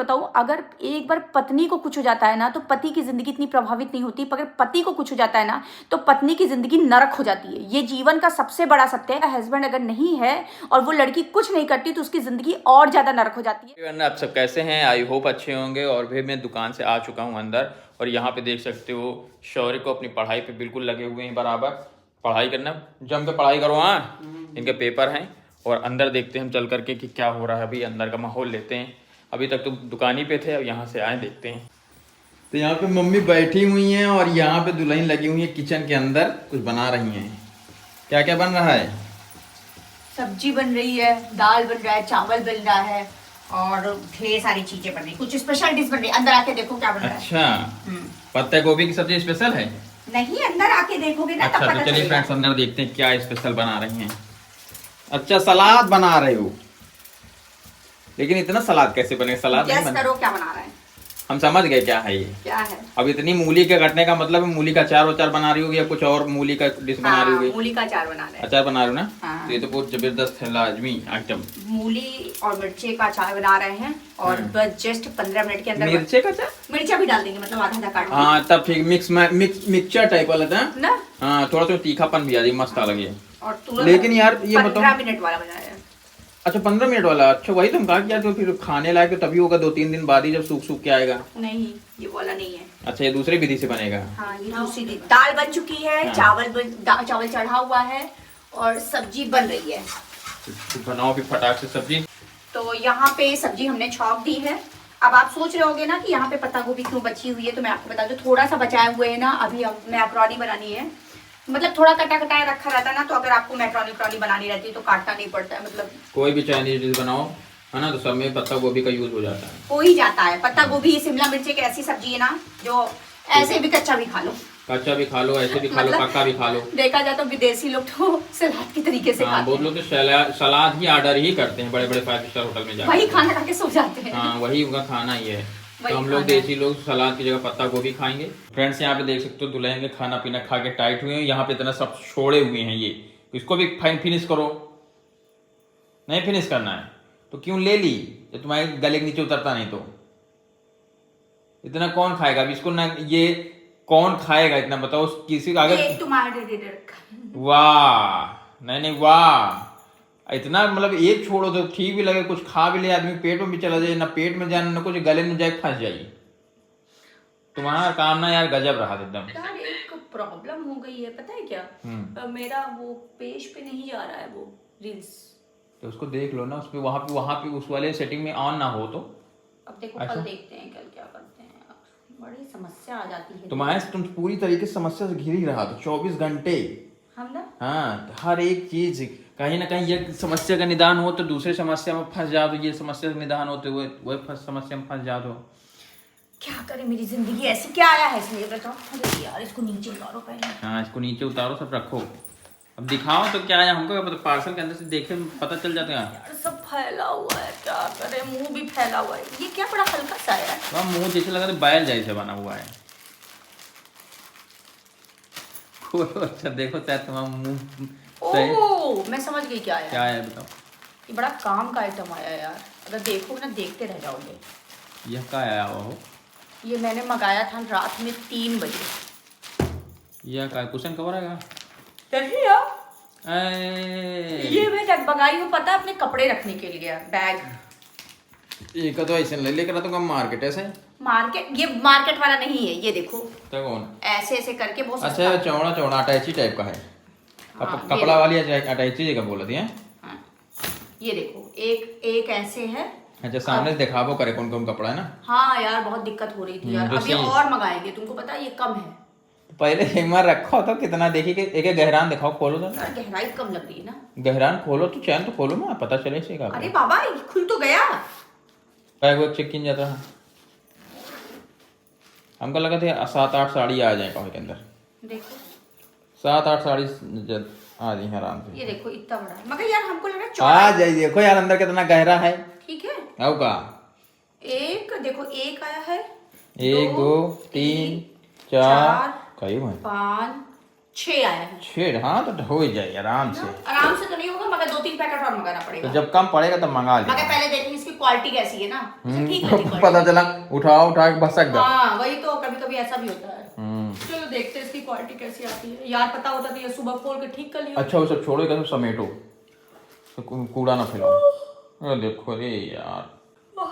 बताऊं, अगर एक बार पत्नी को कुछ हो जाता है ना तो पति की जिंदगी इतनी प्रभावित नहीं होती, पर पति को कुछ हो जाता है ना तो पत्नी की जिंदगी नरक हो जाती है। ये जीवन का सबसे बड़ा सत्य है। हस्बैंड अगर नहीं है और वो लड़की कुछ नहीं करती तो उसकी जिंदगी और ज्यादा नरक हो जाती है। आप सब कैसे हैं? आई होप अच्छे होंगे। और भी मैं दुकान से आ चुका हूं अंदर, और यहाँ पे देख सकते हो शौर्य को अपनी पढ़ाई पे बिल्कुल लगे हुए हैं। बराबर पढ़ाई करना, जम के पढ़ाई करो। हाँ, इनके पेपर हैं। और अंदर देखते हैं हम चल करके कि क्या हो रहा है। अभी अंदर का माहौल लेते हैं। अभी तक तो दुकान ही पे थे, अब यहाँ से आए देखते हैं। तो यहाँ पे मम्मी बैठी हुई हैं और यहाँ पे दुल्हन लगी हुई है किचन के अंदर, कुछ बना रही हैं। क्या क्या बन रहा है? सब्जी बन रही है, दाल बन रहा है, चावल बन रहा है और ढेर सारी चीजें बन रही। कुछ स्पेशल डिश बन रही है। अंदर आके देखो क्या बन रहा है। अच्छा, पत्ता गोभी की सब्जी स्पेशल है? नहीं, अंदर आके देखोगे ना तब अच्छा, पता तो चलिए चलेगा। फ्रेंड्स अंदर देखते हैं क्या स्पेशल बना रही हैं। अच्छा, सलाद बना रहे हो? लेकिन इतना सलाद कैसे बने? सलाद नहीं गेस करो क्या बना रहा है। हम समझ गए क्या है ये। क्या है? अब इतनी मूली के कटने का मतलब मूली का अचार उचार बना रही होगी या कुछ और मूली का डिश बना रही होगी? मूली का अचार बना रहे हैं। अचार बना रहे हो ना? हाँ। तो ये तो बहुत जबरदस्त है, लाजमी आइटम। मूली और मिर्चे का अचार बना रहे हैं और बस जस्ट 15 मिनट के अंदर मिर्चे का अचार? मिर्चा भी डाल देंगे, मतलब आधा आधा काट। हाँ तब ठीक, मिक्सचर टाइप वाला था ना। हाँ, थोड़ा सा तीखापन भी आ जाए, मस्त लगे। और तुरंत लेकिन यार ये बताओ, 15 मिनट वाला बनाया है। अच्छा 15 मिनट वाला? अच्छा वही तो हम कहा कि यार तो फिर खाने लायक तो तभी होगा 2-3 दिन बाद ही, जब सूख सूख के आएगा। नहीं, ये वाला नहीं है। अच्छा, ये दूसरे विधि से बनेगा। हाँ, ये दूसरी दिन। दाल बन चुकी है, हाँ। चावल चढ़ा हुआ है और सब्जी बन रही है। तो बनाओ फिर फटाक से सब्जी। तो यहाँ पे सब्जी हमने छौंक दी है। अब आप सोच रहे होगे ना कि यहाँ पे पत्ता गोभी क्यों बची हुई है, तो मैं आपको बता दूं, थोड़ा सा बचाए हुए है ना। अभी मैक्रोनी बनानी है, मतलब थोड़ा कटा कटाया रखा रहता है ना, तो अगर आपको मैक्रोनी बनानी रहती है तो काटना नहीं पड़ता है। मतलब कोई भी चाइनीज डिश बनाओ है ना, तो सब में पत्ता गोभी का यूज हो जाता है। हो ही जाता है। पत्ता गोभी, शिमला मिर्च एक ऐसी सब्जी है ना जो ऐसे भी कच्चा भी खा लो, कच्चा भी खा लो, ऐसे भी खा लो, मतलब पक्का भी खा लो। देखा जाए तो विदेशी लोग तो सलाद की तरीके से हाँ, खाते बहुत लोग तो सलाद ही ऑर्डर ही करते हैं बड़े बड़े 5 स्टार होटल में हैं, जाकर। वही खाना खा के सो जाते हैं। हाँ, वही उनका खाना ही है। वही तो हम लोग खाना है। देसी लोग सलाद की जगह पत्ता गोभी खाएंगे। फ्रेंड्स यहाँ पे देख सकते हो दुल्हन के खाना पीना खा के टाइट हुए हैं। यहाँ पे इतना सब छोड़े हुए हैं, ये इसको भी फिनिश करो। नहीं फिनिश करना है तो क्यों ले ली, जब तुम्हारे गले के नीचे उतरता नहीं तो। इतना कौन खाएगा अब इसको ना, ये कौन खाएगा इतना बताओ किसी का? अगर तुम्हारे वाह, नहीं वाह, इतना मतलब एक छोड़ो तो ठीक भी लगे, कुछ खा भी ले आदमी, पेट में भी चला जाए, ना पेट में जाए ना कुछ गले में जाए, फंस जाइए। तुम्हारा काम ना यार गजब रहा एकदम। यार एक प्रॉब्लम हो गई है, पता है क्या? मेरा वो पेज पे नहीं जा रहा है वो रील्स। तो उसको देख लो ना, उस पे वहां पे उस वाले सेटिंग में ऑन ना हो तो। अब देखो कल देखते हैं, कल क्या करते हैं। बड़ी समस्या आ जाती है। तुम पूरी तरीके से समस्या से घिर ही रहा तो 24 घंटे। हम ना, हाँ, हर एक चीज कहीं ना कहीं, ये समस्या का निदान हो तो दूसरे समस्या में फंस जाओ, तो ये समस्या का निदान होते हुए वही समस्या में फंस जाओ। तो क्या करे, मेरी जिंदगी ऐसी क्या आया है इसमें बताओ। अरे यार इसको नीचे उतारो पहले। हाँ, इसको नीचे उतारो, सब रखो। अब दिखाओ तो क्या है, हमको क्या पता, पार्सल के अंदर से देखे पता चल जाता है। यार सब फैला हुआ है, क्या करे, मुंह भी फैला हुआ है। ये क्या बड़ा हल्का सा है यार। वहाँ मुंह जैसे लगा तो बैल जैसे बना हुआ है। अच्छा देखो शायद तुम्हारा मुंह। ओह, मैं समझ गई क्या है। क्या है बताओ? ये बड़ा काम का आइटम आया यार, अगर देखोगे ना देखते रह जाओगे। यह क्या आया हो? ये मैंने मंगाया था रात में 3 बजे। यह क्या कुशन कवर है? नहीं यार, ए, ये मैं मंगाई हूँ पता है, अपने कपड़े रखने के लिए बैग। एक तो ऐसे ले लेकर तुम मार्केट ऐसे। मार्केट, ये मार्केट वाला नहीं है, ये देखो तो कौन? ऐसे ऐसे करके बहुत अच्छा, सस्ता। चौड़ा चौड़ा अटैची टाइप का है। हाँ, कपड़ा वाली अटैची जगह बोल रही है। हाँ, ये देखो एक एक ऐसे है। अच्छा, सामने से दिखावो करे कौन कौन कपड़ा है ना। हाँ यार बहुत दिक्कत हो रही थी यार, अभी और मंगाएंगे, तुमको पता है ये कम है। पहले एक बार रखो तो कितना देखी कि एक गहरान दिखाओ, खोलो तो। यार गहराई कम लग रही है ना। गहरान खोलो तो, चैन तो खोलो ना, पता चले से। अरे बाबा ये खुल तो गया। बैग चेक किन जाता है। हमको लगा था 7-8 साड़ी आ जाए कहीं के अंदर। देखो 7-8 साड़ी आ जाए आराम से। ये देखो इतना बड़ा है, मगर यार हमको लगा आ चौड़ा। जाइए, देखो यार अंदर कितना गहरा है। ठीक है, आओ का एक देखो, एक आया है, 1 2 3 4 कई भाई 5 6 आए हैं। 6? हाँ तो हो ही जाए आराम से। आराम से तो नहीं होगा, मगर 2-3 पैकेट और मंगाना तो पड़ेगा। जब कम पड़ेगा तब मंगा मगर लेंगे। पहले देखेंगे इसकी क्वालिटी कैसी है ना, ठीक है पता चला उठा के भसक गया। हाँ वही तो, कभी कभी ऐसा भी होता है। चलो देखते हैं इसकी क्वालिटी कैसी आती है यार। पता होता तो ये सुबह खोल के ठीक कर लिया। अच्छा वो सब छोड़ो, सब समेटो, तो कूड़ा ना फैलाओ। देखो रे यार,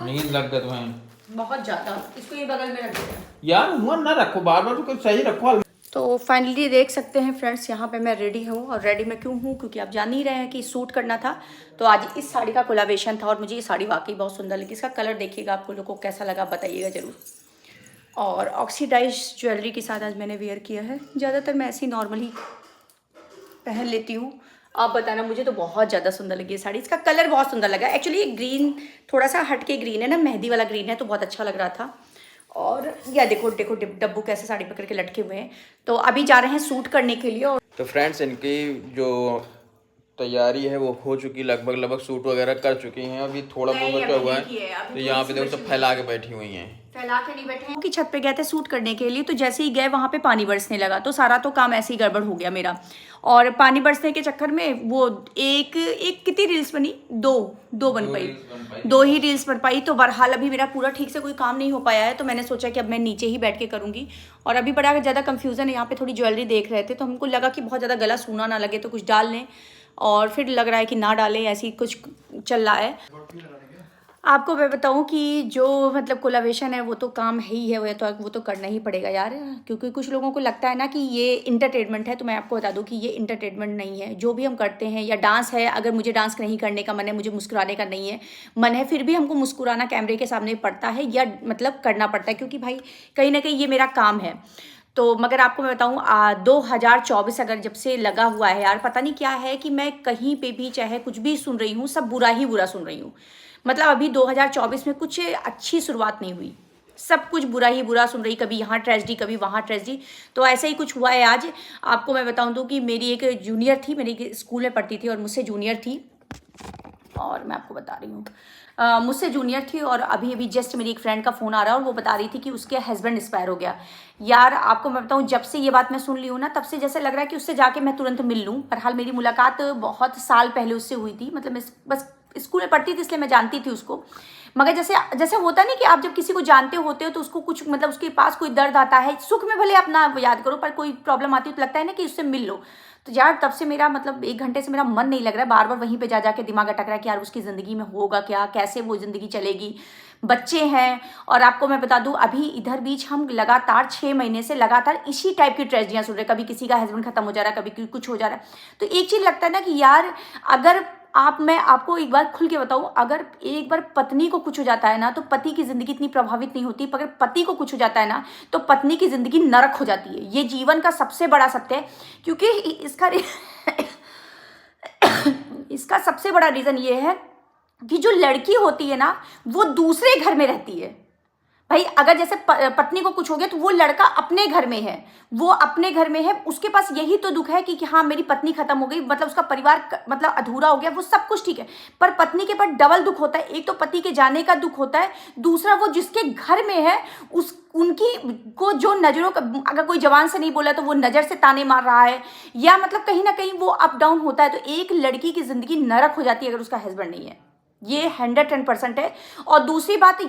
नींद लग गई तुम्हें बहुत ज्यादा। इसको ये बगल में रख दिया यार, मुंह ना रखो बार बार, तो सही रखो। तो फाइनली देख सकते हैं फ्रेंड्स, यहाँ पे मैं रेडी हूँ। और रेडी मैं क्यों हूँ, क्योंकि आप जान ही रहे हैं कि सूट करना था। तो आज इस साड़ी का कोलैबोरेशन था और मुझे ये साड़ी वाकई बहुत सुंदर लगी। इसका कलर देखिएगा, आपको लोगों को कैसा लगा बताइएगा ज़रूर। और ऑक्सीडाइज ज्वेलरी के साथ आज मैंने वेयर किया है। ज़्यादातर मैं ऐसी नॉर्मली पहन लेती हूँ। आप बताना, मुझे तो बहुत ज़्यादा सुंदर लगी ये साड़ी। इसका कलर बहुत सुंदर लगा। एक्चुअली ये ग्रीन थोड़ा सा हटके ग्रीन है ना, मेहंदी वाला ग्रीन है, तो बहुत अच्छा लग रहा था। और या देखो डब्बू कैसे साड़ी पकड़ के लटके हुए हैं। तो अभी जा रहे हैं सूट करने के लिए। और तो फ्रेंड्स इनकी जो तैयारी है वो हो चुकी, लगभग सूट वगैरह कर चुकी हैं। अभी थोड़ा बहुत बचा हुआ है। तो यहाँ पे देखो सब फैला के बैठी हुई हैं। फैला के नहीं बैठे हैं कि छत पे गए थे सूट करने के लिए। तो जैसे ही गए वहाँ पे पानी बरसने लगा, तो सारा तो काम ऐसे ही गड़बड़ हो गया मेरा। और पानी बरसने के चक्कर में वो एक कितनी रील्स बनी, दो बन पाई, 2 ही रील्स बन पाई। तो बहरहाल अभी मेरा पूरा ठीक से कोई काम नहीं हो पाया है। तो मैंने सोचा कि अब मैं नीचे ही बैठ के करूँगी। और अभी बड़ा ज़्यादा कन्फ्यूज़न है। यहाँ पे थोड़ी ज्वेलरी देख रहे थे, तो हमको लगा कि बहुत ज़्यादा गला सूना ना लगे तो कुछ डाल लें, और फिर लग रहा है कि ना डालें, ऐसी कुछ चल रहा है। आपको मैं बताऊं कि जो मतलब कोलैबोरेशन है वो तो काम है ही है, वो तो करना ही पड़ेगा यार। क्योंकि कुछ लोगों को लगता है ना कि ये इंटरटेनमेंट है, तो मैं आपको बता दूं कि ये इंटरटेनमेंट नहीं है। जो भी हम करते हैं, या डांस है, अगर मुझे डांस नहीं करने का मन है, मुझे मुस्कुराने का नहीं है मन है, फिर भी हमको मुस्कुराना कैमरे के सामने पड़ता है, या मतलब करना पड़ता है, क्योंकि भाई कहीं ना कहीं ये मेरा काम है। तो मगर आपको मैं बताऊं 2024 अगर जब से लगा हुआ है यार, पता नहीं क्या है कि मैं कहीं पे भी चाहे कुछ भी सुन रही हूँ, सब बुरा ही बुरा सुन रही हूँ। मतलब अभी 2024 में कुछ अच्छी शुरुआत नहीं हुई, सब कुछ बुरा ही बुरा सुन रही, कभी यहाँ ट्रेजेडी कभी वहाँ ट्रेजेडी। तो ऐसा ही कुछ हुआ है आज। आपको मैं बताऊँ तो कि मेरी एक जूनियर थी, मेरी स्कूल में पढ़ती थी और मुझसे जूनियर थी। और मैं आपको बता रही हूँ मुझसे जूनियर थी, और अभी जस्ट मेरी एक फ्रेंड का फ़ोन आ रहा है और वो बता रही थी कि उसके हस्बैंड एक्सपायर हो गया। यार आपको मैं बताऊँ, जब से ये बात मैं सुन ली हूँ ना, तब से जैसे लग रहा है कि उससे जाके मैं तुरंत मिल लूँ। बहरहाल मेरी मुलाकात बहुत साल पहले उससे हुई थी। मतलब मैं बस स्कूल में पढ़ती थी इसलिए मैं जानती थी उसको। मगर जैसे होता नहीं कि आप जब किसी को जानते होते हो तो उसको कुछ मतलब उसके पास कोई दर्द आता है, सुख में भले आप ना याद करो, पर कोई प्रॉब्लम आती है तो लगता है ना कि उससे मिल लो। तो यार तब से मेरा मतलब 1 घंटे से मेरा मन नहीं लग रहा है, बार बार वहीं पे जा के दिमाग अटक रहा है कि यार उसकी ज़िंदगी में होगा क्या, कैसे वो ज़िंदगी चलेगी, बच्चे हैं। और आपको मैं बता दूं, अभी इधर बीच हम लगातार 6 महीने से लगातार इसी टाइप की ट्रेजेडियाँ सुन रहे हैं। कभी किसी का हस्बैंड खत्म हो जा रहा है, कभी कुछ हो जा रहा है। तो एक चीज़ लगता है ना कि यार अगर मैं आपको एक बार खुल के बताऊं, अगर एक बार पत्नी को कुछ हो जाता है ना, तो पति की जिंदगी इतनी प्रभावित नहीं होती। अगर पति को कुछ हो जाता है ना, तो पत्नी की जिंदगी नरक हो जाती है। ये जीवन का सबसे बड़ा सत्य है। क्योंकि इसका सबसे बड़ा रीजन ये है कि जो लड़की होती है ना, वो दूसरे घर में रहती है। भाई अगर जैसे पत्नी को कुछ हो गया तो वो लड़का अपने घर में है, वो अपने घर में है, उसके पास यही तो दुख है कि हाँ मेरी पत्नी खत्म हो गई, मतलब उसका परिवार मतलब अधूरा हो गया, वो सब कुछ ठीक है। पर पत्नी के पास डबल दुख होता है। एक तो पति के जाने का दुख होता है, दूसरा वो जिसके घर में है उनकी को जो नज़रों का, अगर कोई जवान से नहीं बोला तो वो नज़र से ताने मार रहा है, या मतलब कहीं ना कहीं वो अप डाउन होता है। तो एक लड़की की ज़िंदगी नरक हो जाती है अगर उसका हस्बैंड नहीं है। ये 110% है। और दूसरी बात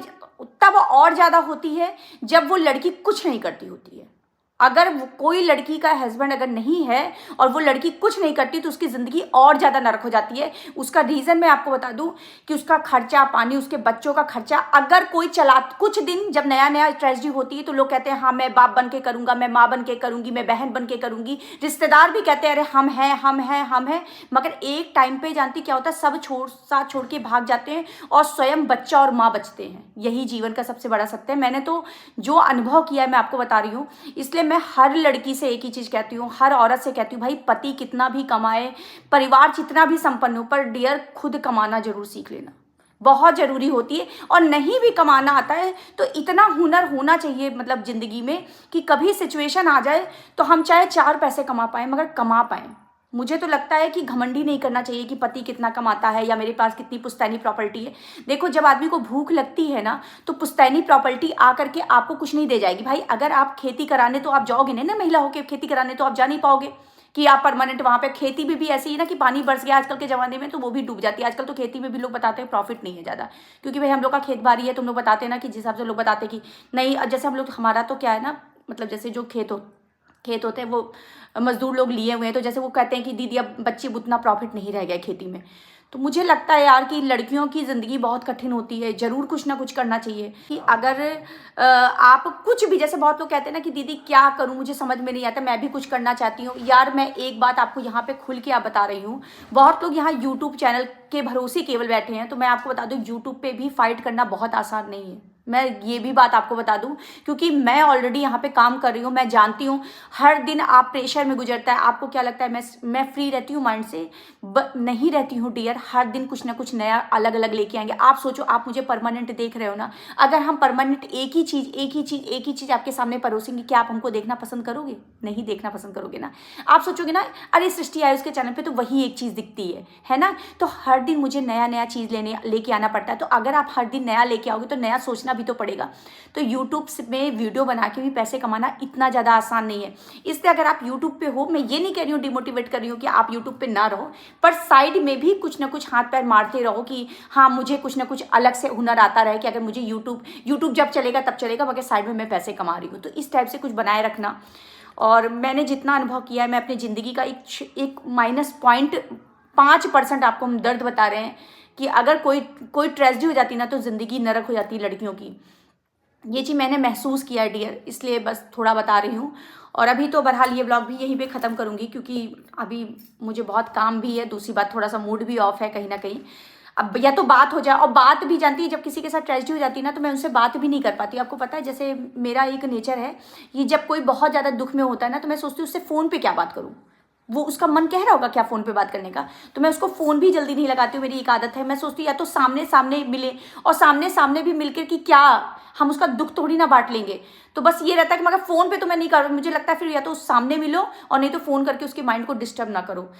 तब और ज़्यादा होती है जब वो लड़की कुछ नहीं करती होती है। अगर कोई लड़की का हस्बैंड अगर नहीं है और वो लड़की कुछ नहीं करती तो उसकी ज़िंदगी और ज़्यादा नरक हो जाती है। उसका रीज़न मैं आपको बता दूं कि उसका खर्चा पानी, उसके बच्चों का खर्चा, अगर कोई चला, कुछ दिन जब नया ट्रेजेडी होती है तो लोग कहते हैं हाँ मैं बाप बन के करूँगा, मैं माँ बन के करूँगी, मैं बहन बन के करूँगी, रिश्तेदार भी कहते हैं अरे हम हैं। मगर एक टाइम पर जानती क्या होता है, सब साथ छोड़ के भाग जाते हैं और स्वयं बच्चा और माँ बचते हैं। यही जीवन का सबसे बड़ा सत्य है। मैंने तो जो अनुभव किया है मैं आपको बता रही हूँ। इसलिए मैं हर लड़की से एक ही चीज़ कहती हूँ, हर औरत से कहती हूँ, भाई पति कितना भी कमाए, परिवार जितना भी संपन्न हो, पर डियर खुद कमाना जरूर सीख लेना, बहुत ज़रूरी होती है। और नहीं भी कमाना आता है तो इतना हुनर होना चाहिए मतलब ज़िंदगी में कि कभी सिचुएशन आ जाए तो हम चाहे 4 पैसे कमा पाएँ, मगर कमा पाएँ। मुझे तो लगता है कि घमंडी नहीं करना चाहिए कि पति कितना कमाता है या मेरे पास कितनी पुश्तैनी प्रॉपर्टी है। देखो, जब आदमी को भूख लगती है ना, तो पुश्तैनी प्रॉपर्टी आकर के आपको कुछ नहीं दे जाएगी। भाई, अगर आप खेती कराने तो आप जाओगे नहीं ना, महिला होकर खेती कराने तो आप जा नहीं पाओगे कि आप परमानेंट वहां पे। खेती भी ऐसी है ना कि पानी बरस गया आजकल के जमाने में तो वो भी डूब जाती है। आजकल तो खेती में भी लोग बताते हैं प्रॉफिट नहीं है ज़्यादा, क्योंकि भाई हम लोग का खेत बाड़ी है। तुम लोग बताते हैं ना कि जिस हिसाब से लोग बताते हैं कि नहीं, जैसे हम लोग, हमारा तो क्या है ना, मतलब जैसे जो खेत होते हैं वो मजदूर लोग लिए हुए हैं, तो जैसे वो कहते हैं कि दीदी अब बच्चे उतना प्रॉफिट नहीं रह गया खेती में। तो मुझे लगता है यार कि लड़कियों की ज़िंदगी बहुत कठिन होती है, ज़रूर कुछ ना कुछ करना चाहिए। कि अगर आप कुछ भी, जैसे बहुत लोग कहते हैं ना कि दीदी क्या करूं, मुझे समझ में नहीं आता, मैं भी कुछ करना चाहती हूँ। यार, मैं एक बात आपको यहाँ पे खुल के बता रही हूँ, बहुत लोग यहाँ यूट्यूब चैनल के भरोसे केवल बैठे हैं, तो मैं आपको बता दूँ यूट्यूब पे भी फाइट करना बहुत आसान नहीं है। मैं ये भी बात आपको बता दूं, क्योंकि मैं ऑलरेडी यहाँ पे काम कर रही हूँ, मैं जानती हूँ हर दिन आप प्रेशर में गुजरता है। आपको क्या लगता है मैं फ्री रहती हूँ माइंड से? नहीं रहती हूँ डियर। हर दिन कुछ ना कुछ नया अलग अलग लेके आएंगे। आप सोचो, आप मुझे परमानेंट देख रहे हो ना, अगर हम परमानेंट एक ही चीज आपके सामने परोसेंगे, क्या आप हमको देखना पसंद करोगे? नहीं देखना पसंद करोगे ना। आप सोचोगे ना, अरे सृष्टि आयुष के चैनल पे तो वही एक चीज दिखती है ना। तो हर दिन मुझे नया चीज लेके आना पड़ता है। तो अगर आप हर दिन नया लेके आओगे तो नया सोचना भी तो पड़ेगा। तो यूट्यूब में वीडियो बना के भी पैसे कमाना इतना ज़्यादा आसान नहीं है। इसलिए अगर आप यूट्यूब पे हो, मैं ये नहीं कह रही हूँ, डिमोटिवेट कर रही हूँ कि आप यूट्यूब पे ना रहो, पर साइड में भी कुछ ना कुछ हाथ पैर मारते रहो कि हाँ, मुझे कुछ ना कुछ अलग से हुनर आता रहे कि अगर मुझे यूट्यूब जब चलेगा तब चलेगा, मगर साइड में मैं पैसे कमा रही हूँ। तो इस टाइप से कुछ बनाए रखना। और मैंने जितना अनुभव किया है, मैं अपनी ज़िंदगी का एक -5% आपको हम दर्द बता रहे हैं कि अगर कोई ट्रेजेडी हो जाती ना, तो ज़िंदगी नरक हो जाती है लड़कियों की। ये चीज़ मैंने महसूस किया है डियर, इसलिए बस थोड़ा बता रही हूँ। और अभी तो बहरहाल ये ब्लॉग भी यहीं पे ख़त्म करूँगी, क्योंकि अभी मुझे बहुत काम भी है। दूसरी बात, थोड़ा सा मूड भी ऑफ है कहीं ना कहीं। अब या तो बात हो जाए, और बात भी जानती है, जब किसी के साथ ट्रेजेडी हो जाती है ना, तो मैं उनसे बात भी नहीं कर पाती। आपको पता है, जैसे मेरा एक नेचर है कि जब कोई बहुत ज़्यादा दुख में होता है ना, तो मैं सोचती हूँ उससे फ़ोन पर क्या बात करूँ। वो उसका मन कह रहा होगा क्या फ़ोन पे बात करने का, तो मैं उसको फ़ोन भी जल्दी नहीं लगाती हूँ। मेरी एक आदत है, मैं सोचती हूँ या तो सामने सामने मिले, और सामने सामने भी मिलकर कि क्या हम उसका दुख थोड़ी ना बांट लेंगे। तो बस ये रहता है कि मगर फ़ोन पे तो मैं नहीं कर, मुझे लगता है फिर या तो सामने मिलो, और नहीं तो फ़ोन करके उसके माइंड को डिस्टर्ब ना करो।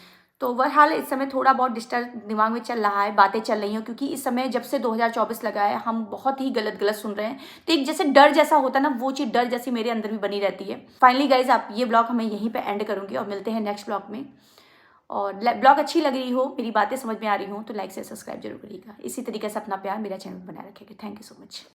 तो बहरहाल इस समय थोड़ा बहुत डिस्टर्ब दिमाग में चल रहा है, बातें चल रही हैं, क्योंकि इस समय जब से 2024 लगा है, हम बहुत ही गलत सुन रहे हैं। तो एक जैसे डर जैसा होता है ना, वो चीज़ डर जैसी मेरे अंदर भी बनी रहती है। फाइनली गाइज, आप ये ब्लॉग हमें यहीं पे एंड करूँगी, और मिलते हैं नेक्स्ट ब्लॉग में। और ब्लॉग अच्छी लग रही हो, मेरी बातें समझ में आ रही हो, तो लाइक से सब्सक्राइब जरूर करिएगा। इसी तरीके से अपना प्यार मेरा चैनल बनाए रखिएगा। Thank you so much.